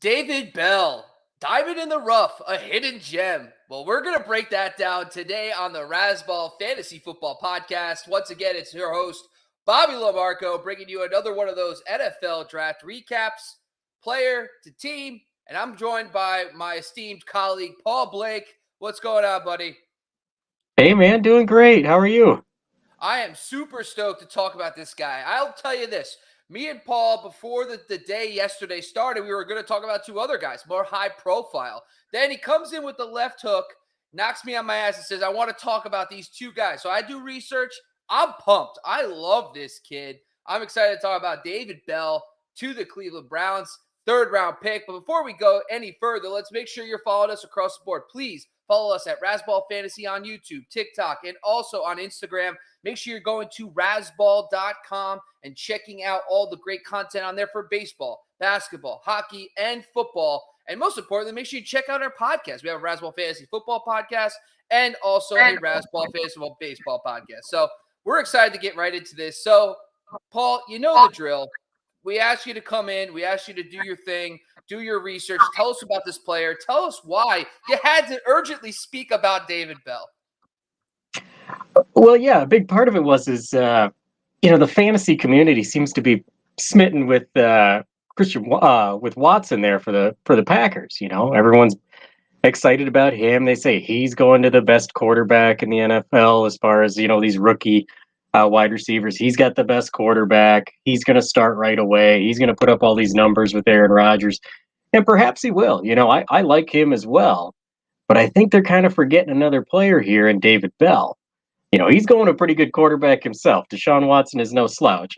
David Bell, diamond in the rough, a hidden gem. Well, we're going to break that down today on the Razzball Fantasy Football Podcast. Once again, it's your host, Bobby LaMarco, bringing you another one of those NFL draft recaps, player to team. And I'm joined by my esteemed colleague, Paul Blake. What's going on, buddy? Hey, man, doing great. How are you? I am super stoked to talk about this guy. I'll tell you this. Me and Paul, before the day yesterday started, we were going to talk about two other guys, more high profile. Then he comes in with the left hook, knocks me on my ass and says, I want to talk about these two guys. So I do research. I'm pumped. I love this kid. I'm excited to talk about David Bell to the Cleveland Browns, third-round pick. But before we go any further, let's make sure you're following us across the board. Please follow us at Razzball Fantasy on YouTube, TikTok, and also on Instagram. Make sure you're going to razzball.com and checking out all the great content on there for baseball, basketball, hockey, and football. And most importantly, make sure you check out our podcast. We have a Razzball Fantasy Football podcast and also a Razzball Fantasy Baseball podcast. So we're excited to get right into this. So, Paul, you know the drill. We asked you to come in. We asked you to do your thing, do your research. Tell us about this player. Tell us why you had to urgently speak about David Bell. Well, yeah, a big part of it was the fantasy community seems to be smitten with with Watson there for the Packers. You know, everyone's excited about him. They say he's going to the best quarterback in the NFL as far as these rookie wide receivers. He's got the best quarterback. He's going to start right away. He's going to put up all these numbers with Aaron Rodgers, and perhaps he will. You know, I like him as well, but I think they're kind of forgetting another player here in David Bell. You know, he's going a pretty good quarterback himself. Deshaun Watson is no slouch.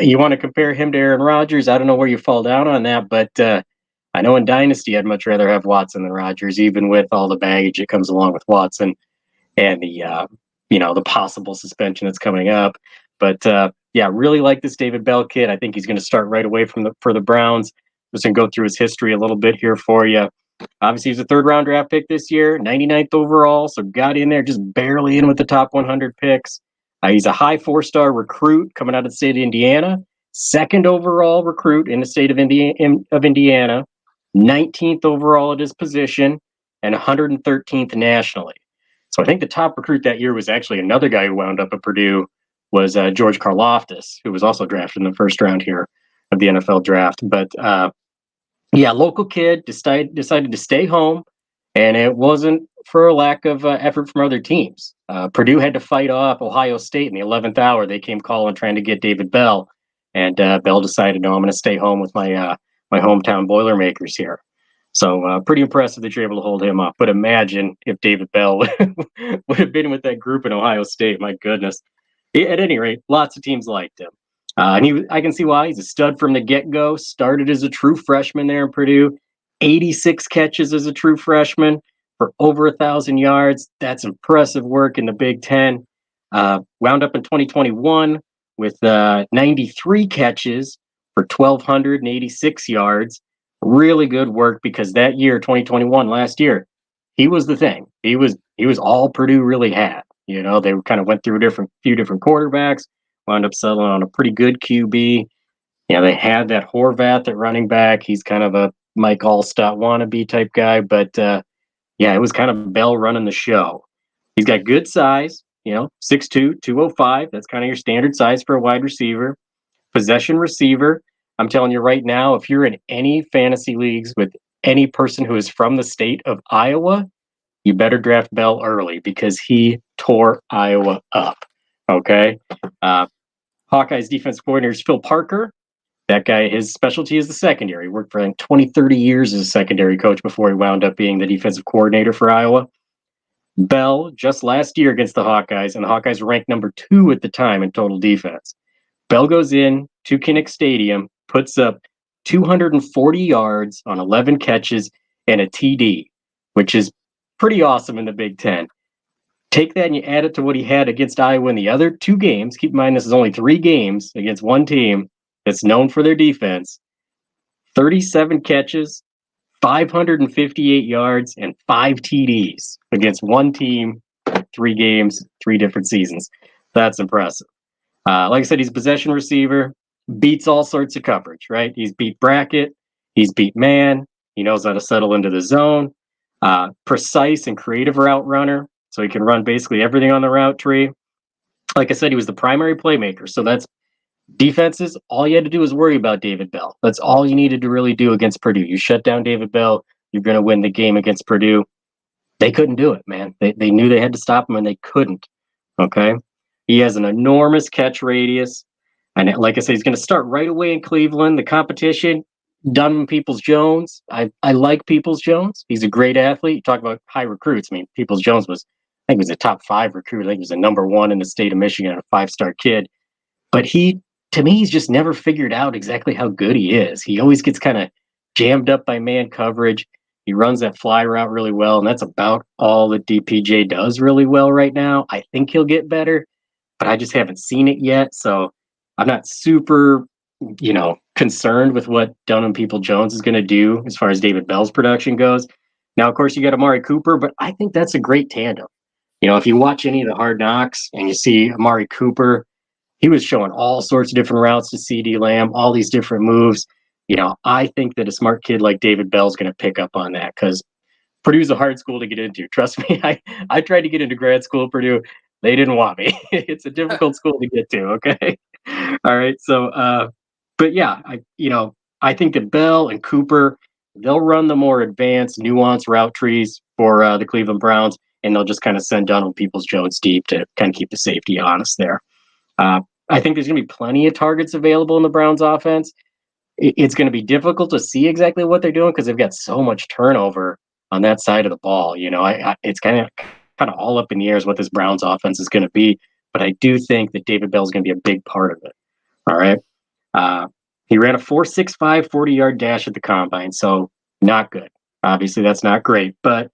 You want to compare him to Aaron Rodgers? I don't know where you fall down on that, but I know in Dynasty I'd much rather have Watson than Rodgers, even with all the baggage that comes along with Watson and the possible suspension that's coming up. But really like this David Bell kid. I think he's going to start right away for the Browns. Just going to go through his history a little bit here for you. Obviously, he's a third-round draft pick this year, 99th overall, so got in there just barely in with the top 100 picks. He's a high four-star recruit coming out of the state of Indiana, second overall recruit in the state of Indiana, 19th overall at his position, and 113th nationally. So I think the top recruit that year was actually another guy who wound up at Purdue, was George Karlaftis, who was also drafted in the first round here of the NFL draft. But local kid decided to stay home, and it wasn't for a lack of effort from other teams. Purdue had to fight off Ohio State in the 11th hour. They came calling trying to get David Bell, and Bell decided, no, I'm going to stay home with my hometown Boilermakers here. So pretty impressive that you're able to hold him up. But imagine if David Bell would have been with that group in Ohio State. My goodness. At any rate, lots of teams liked him. I can see why. He's a stud from the get-go. Started as a true freshman there in Purdue. 86 catches as a true freshman for over 1,000 yards. That's impressive work in the Big Ten. Wound up in 2021 with 93 catches for 1,286 yards. Really good work, because that year, 2021, last year, he was the thing. He was all Purdue really had. You know, they kind of went through few different quarterbacks. Wound up settling on a pretty good QB. They had that Horvath at running back. He's kind of a Mike Allstott wannabe type guy, but it was kind of Bell running the show. He's got good size, 6'2", 205. That's kind of your standard size for a wide receiver. Possession receiver. I'm telling you right now, if you're in any fantasy leagues with any person who is from the state of Iowa, you better draft Bell early, because he tore Iowa up. Okay. Hawkeye's defense coordinator is Phil Parker. That guy, his specialty is the secondary. He worked for 20, 30 years as a secondary coach before he wound up being the defensive coordinator for Iowa. Bell, just last year against the Hawkeyes, and the Hawkeyes were ranked number 2 at the time in total defense. Bell goes in to Kinnick Stadium, puts up 240 yards on 11 catches and a TD, which is pretty awesome in the Big Ten. Take that and you add it to what he had against Iowa in the other 2 games. Keep in mind, this is only 3 games against one team that's known for their defense. 37 catches, 558 yards, and 5 TDs against one team, 3 games, 3 different seasons. That's impressive. Like I said, he's a possession receiver, beats all sorts of coverage, right? He's beat bracket. He's beat man. He knows how to settle into the zone. Precise and creative route runner. So he can run basically everything on the route tree. Like I said, he was the primary playmaker. So that's defenses. All you had to do was worry about David Bell. That's all you needed to really do against Purdue. You shut down David Bell, you're going to win the game against Purdue. They couldn't do it, man. They knew they had to stop him, and they couldn't. Okay? He has an enormous catch radius. And like I said, he's going to start right away in Cleveland. The competition, Dunham Peoples-Jones. I like Peoples-Jones. He's a great athlete. You talk about high recruits. I mean, Peoples-Jones was, I think he was a top 5 recruit. I think he was a number 1 in the state of Michigan, a 5-star kid. But to me, he's just never figured out exactly how good he is. He always gets kind of jammed up by man coverage. He runs that fly route really well, and that's about all that DPJ does really well right now. I think he'll get better, but I just haven't seen it yet. So I'm not super, concerned with what Dunham Peoples-Jones is going to do as far as David Bell's production goes. Now, of course, you got Amari Cooper, but I think that's a great tandem. If you watch any of the Hard Knocks and you see Amari Cooper, he was showing all sorts of different routes to CD Lamb, all these different moves. I think that a smart kid like David Bell is going to pick up on that because Purdue's a hard school to get into. Trust me, I tried to get into grad school at Purdue. They didn't want me. It's a difficult school to get to, okay? All right, so, but yeah, I think that Bell and Cooper, they'll run the more advanced, nuanced route trees for the Cleveland Browns, and they'll just kind of send Donald Peoples-Jones deep to kind of keep the safety honest there. I think there's going to be plenty of targets available in the Browns offense. It's going to be difficult to see exactly what they're doing because they've got so much turnover on that side of the ball. It's kind of all up in the air as what this Browns offense is going to be. But I do think that David Bell is going to be a big part of it. All right. He ran a 4.65 40-yard dash at the combine, so not good. Obviously, that's not great, but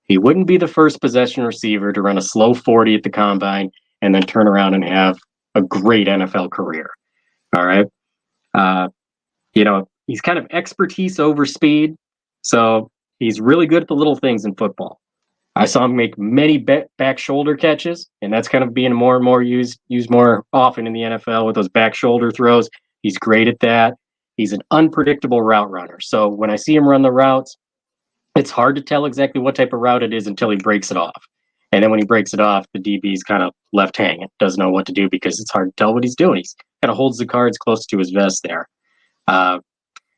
he wouldn't be the first possession receiver to run a slow 40 at the combine and then turn around and have a great NFL career. All right. He's kind of expertise over speed. So he's really good at the little things in football. I saw him make many back shoulder catches, and that's kind of being more and more used more often in the NFL with those back shoulder throws. He's great at that. He's an unpredictable route runner. So when I see him run the routes, it's hard to tell exactly what type of route it is until he breaks it off. And then when he breaks it off, the DB's kind of left hanging, doesn't know what to do because it's hard to tell what he's doing. He's kind of holds the cards close to his vest there.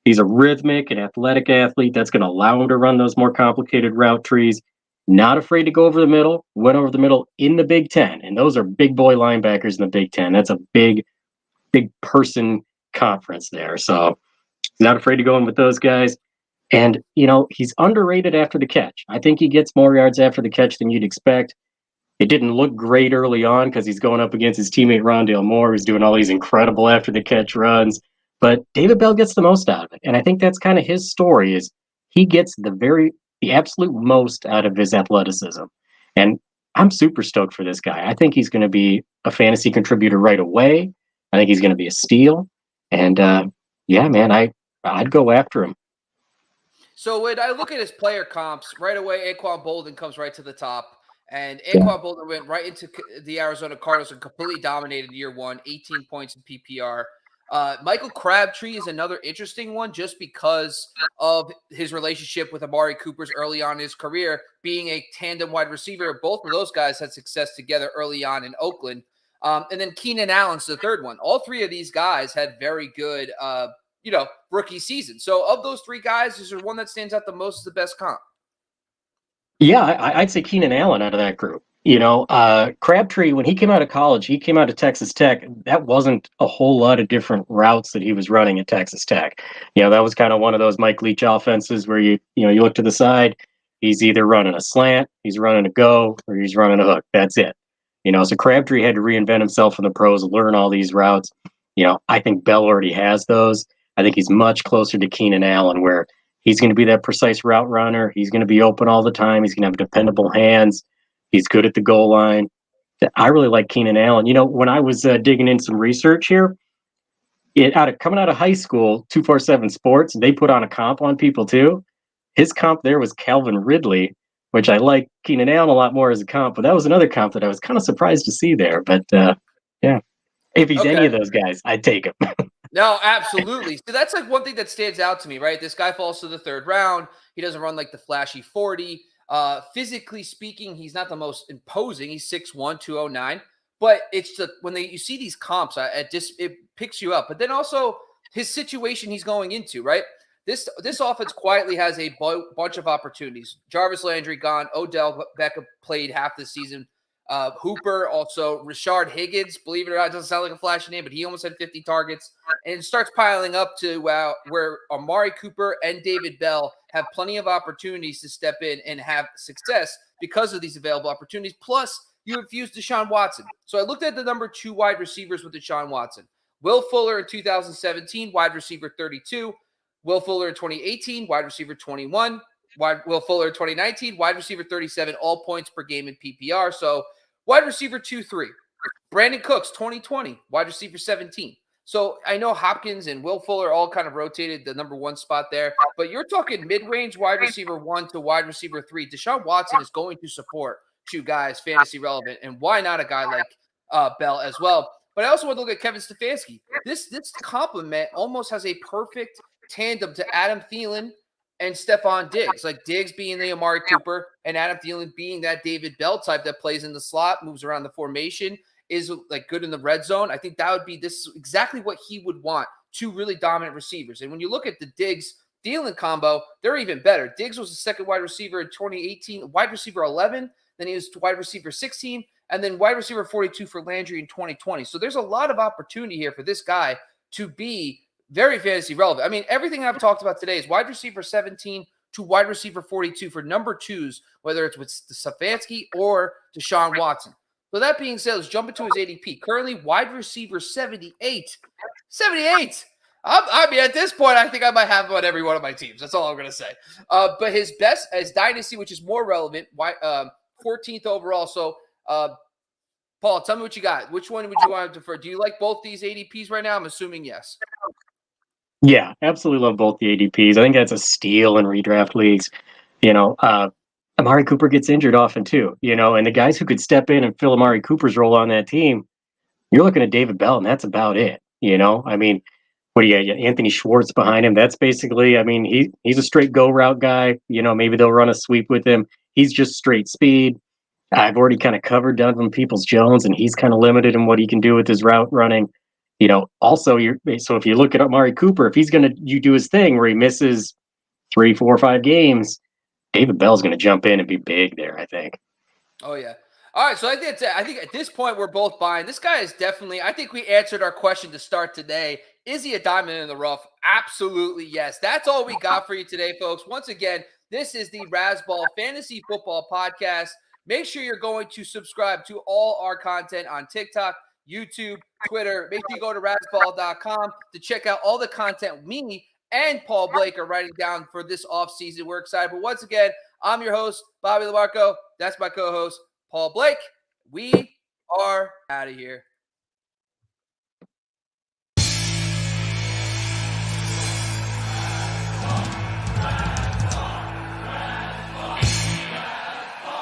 He's a rhythmic and athletic athlete that's going to allow him to run those more complicated route trees. Not afraid to go over the middle. Went over the middle in the Big Ten, and those are big boy linebackers in the Big Ten. That's a big person conference there. So he's not afraid to go in with those guys. And, he's underrated after the catch. I think he gets more yards after the catch than you'd expect. It didn't look great early on because he's going up against his teammate Rondale Moore, who's doing all these incredible after the catch runs. But David Bell gets the most out of it. And I think that's kind of his story is he gets the absolute most out of his athleticism. And I'm super stoked for this guy. I think he's going to be a fantasy contributor right away. I think he's going to be a steal. And yeah, man, I'd go after him. So when I look at his player comps, right away, Anquan Bolden comes right to the top. And Anquan Bolden went right into the Arizona Cardinals and completely dominated year one, 18 points in PPR. Michael Crabtree is another interesting one just because of his relationship with Amari Cooper's early on in his career, being a tandem wide receiver. Both of those guys had success together early on in Oakland. And then Keenan Allen's the third one. All three of these guys had very good, rookie season. So of those three guys, is there one that stands out the most as the best comp? Yeah, I'd say Keenan Allen out of that group. Crabtree, when he came out of college, he came out of Texas Tech. That wasn't a whole lot of different routes that he was running at Texas Tech. That was kind of one of those Mike Leach offenses where you look to the side, he's either running a slant, he's running a go, or he's running a hook. That's it. So Crabtree had to reinvent himself in the pros, learn all these routes. I think Bell already has those. I think he's much closer to Keenan Allen where he's going to be that precise route runner. He's going to be open all the time. He's going to have dependable hands. He's good at the goal line. I really like Keenan Allen. When I was digging in some research here, coming out of high school, 247 Sports, they put on a comp on people too. His comp there was Calvin Ridley, which I like Keenan Allen a lot more as a comp, but that was another comp that I was kind of surprised to see there. But yeah, if he's any of those guys, I'd take him. No, absolutely. So that's like one thing that stands out to me, right? This guy falls to the third round. He doesn't run like the flashy 40. Physically speaking, he's not the most imposing. He's 6'1", 209. But it's the when you see these comps, it picks you up. But then also his situation he's going into, right? This offense quietly has a bunch of opportunities. Jarvis Landry gone. Odell Beckham played half the season. Hooper, also Rashard Higgins, believe it or not, doesn't sound like a flashy name, but he almost had 50 targets. And it starts piling up to where Amari Cooper and David Bell have plenty of opportunities to step in and have success because of these available opportunities. Plus, you infuse Deshaun Watson. So I looked at the number 2 wide receivers with Deshaun Watson. Will Fuller in 2017, wide receiver 32. Will Fuller in 2018, wide receiver 21. Will Fuller in 2019, wide receiver 37, all points per game in PPR. So wide receiver 2-3. Brandon Cooks, 2020, wide receiver 17. So I know Hopkins and Will Fuller all kind of rotated the number 1 spot there, but you're talking mid-range wide receiver 1 to wide receiver 3. Deshaun Watson is going to support 2 guys fantasy relevant, and why not a guy like Bell as well? But I also want to look at Kevin Stefanski. This complement almost has a perfect tandem to Adam Thielen and Stephon Diggs, like Diggs being the Amari Cooper and Adam Thielen being that David Bell type that plays in the slot, moves around the formation, is like good in the red zone. I think that would be this exactly what he would want, 2 really dominant receivers. And when you look at the Diggs Thielen combo, they're even better. Diggs was the second wide receiver in 2018, wide receiver 11, then he was wide receiver 16, and then wide receiver 42 for Landry in 2020. So there's a lot of opportunity here for this guy to be very fantasy relevant. I mean, everything I've talked about today is wide receiver 17 to wide receiver 42 for number 2s, whether it's with Stefanski or Deshaun Watson. So that being said, let's jump into his ADP. Currently, wide receiver 78. 78! I mean, at this point, I think I might have him on every one of my teams. That's all I'm going to say. But his best, as Dynasty, which is more relevant, 14th overall. So, Paul, tell me what you got. Which one would you want to defer? Do you like both these ADPs right now? I'm assuming yes. Yeah, absolutely love both the ADPs. I think that's a steal in redraft leagues. Amari Cooper gets injured often too, and the guys who could step in and fill Amari Cooper's role on that team, you're looking at David Bell, and that's about it. I mean, what do you got? Anthony Schwartz behind him. That's basically, I mean, he's a straight go route guy. Maybe they'll run a sweep with him. He's just straight speed. I've already kind of covered Donovan Peoples-Jones, and he's kind of limited in what he can do with his route running. Also, so if you look at Amari Cooper, if he's going to do his thing where he misses 3, 4, 5 games, David Bell's going to jump in and be big there, I think. Oh, yeah. All right, so I think at this point we're both buying. This guy is definitely, I think we answered our question to start today. Is he a diamond in the rough? Absolutely, yes. That's all we got for you today, folks. Once again, this is the Razzball Fantasy Football Podcast. Make sure you're going to subscribe to all our content on TikTok, YouTube, Twitter. Make sure you go to razzball.com to check out all the content me and Paul Blake are writing down for this offseason. We're excited. But once again, I'm your host, Bobby LaMarco. That's my co-host, Paul Blake. We are out of here.